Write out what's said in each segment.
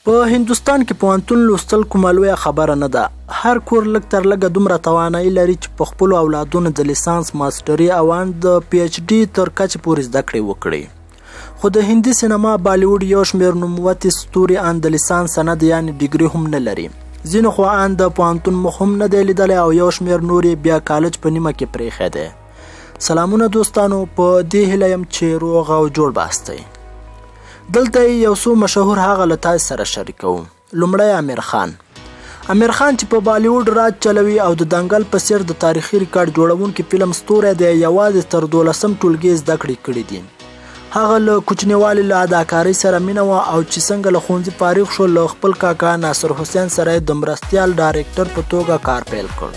په هندوستان کې پوهنتون لوستل کومه لویه خبره نه ده. هر کور لږ تر لږه دومره توانایي لري چې په خپلو اولادونو د لیسانس، ماسټري او ان د پی ایچ ډي تر کچې پورې زده کړې وکړي. خو د هندي سینما بالیوډ یو شمېر نوموتي ستوري ان د لیسانس سند یعنې ډیګري هم نه لري. ځینو خو ان د پوهنتون مخ هم نه دی لیدلی او یو شمېر نور یې بیا کالج په نیمه کې پرېښی دی. سلامونه دوستانو، په دې هیله یم چې روغ او جوړ باستئ. دلته یو څو مشهور هغه له تاسو سره شریکوم. لومړی امیر خان چې په بالیوډ راج چلوي او د دنګل په څیر د تاریخي ریکارډ جوړونکي فلم ستوری دی یوازې تر 12م ټولګي زده کړې کړي دي. هغه له کوچنیوالي له اداکارۍ سره مینه وه او چې څنګه له ښوونځي فارغ شو له خپل کاکا ناصر حسین سره د مرستیال ډایرکټر په توګه کار پیل کړ.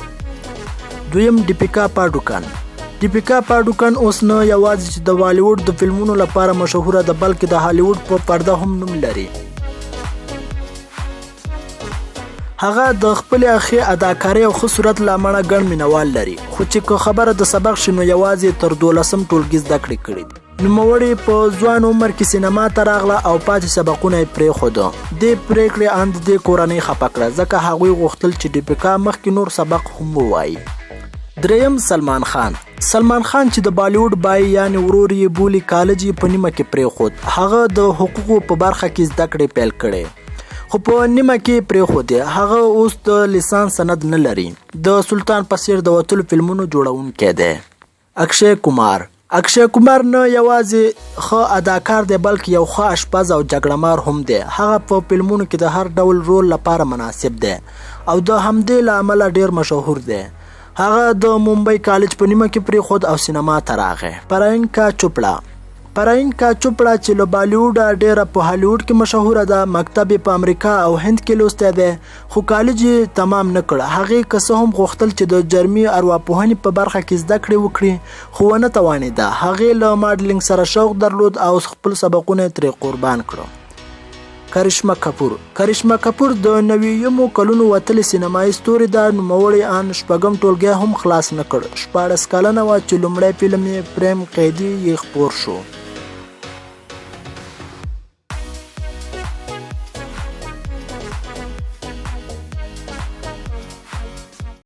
دویم ډیپیکا پاډوکن اوس نه یوازې چې د بالیوډ د فلمونو لپاره مشهوره ده بلکې د هالیوډ په پرده هم نوم لري. هغه د خپلې ښې اداکارۍ او ښه صورت له امله ګڼ مینوال لري، خو چې که خبره د سبق شي نو یوازې تر 12م ټولګي زده کړې کړي دي. نوموړې په ځوان عمر کې سینما ته راغله او پاتې سبقونه یې پرېښوده. دې پرېکړې ان د دې کورنۍ خفه کړه ځکه هغوی غوښتل چې ډیپیکا مخکې نور سبق هم ووایي. دریم سلمان خان چې د بالیوډ بای یعنی ورور یې بولي کالج یې په نیمه کې پرېښود. هغه د حقوقو په برخه کې زده کړې پیل کړې خو په نیمه کې پرېښودې. هغه اوس د لیسانس سند نه لري. د سلطان په څیر د وتلو فلمونو جوړونکی دی. اکشای کمار نه یوازې ښه اداکار دی بلکې یو ښه اشپز او جګړهمار هم دی. هغه په فلمونو کې د هر ډول رول لپاره مناسب دی او د همدې له امله ډیر مشهور دی. هغه د ممبئی کالج په نیمه کې پرېښود او سینما ته راغی. پرینکا چوپړه چې له بالیوډه ډیره په هالیوډ کې مشهوره ده، مکتب په امریکا او هند کې لوستی دی خو کالج یې تمام نه کړ. هغې که څه هم غوښتل چې د جرمي ارواپوهنې په برخه کې زده کړې وکړي خو ونه توانېده. هغې له ماډلینګ سره شوق درلود او خپل سبقونه یې ترې قربان کړه. کرشمه کپور د 90مو کلونو وتلې سینمایي ستوري ده. نوموړې ان شپږم ټولګی هم خلاص نه کړ. 14 کلنه وه چې لومړی فلم یې پریم قیدي یې خپور شو.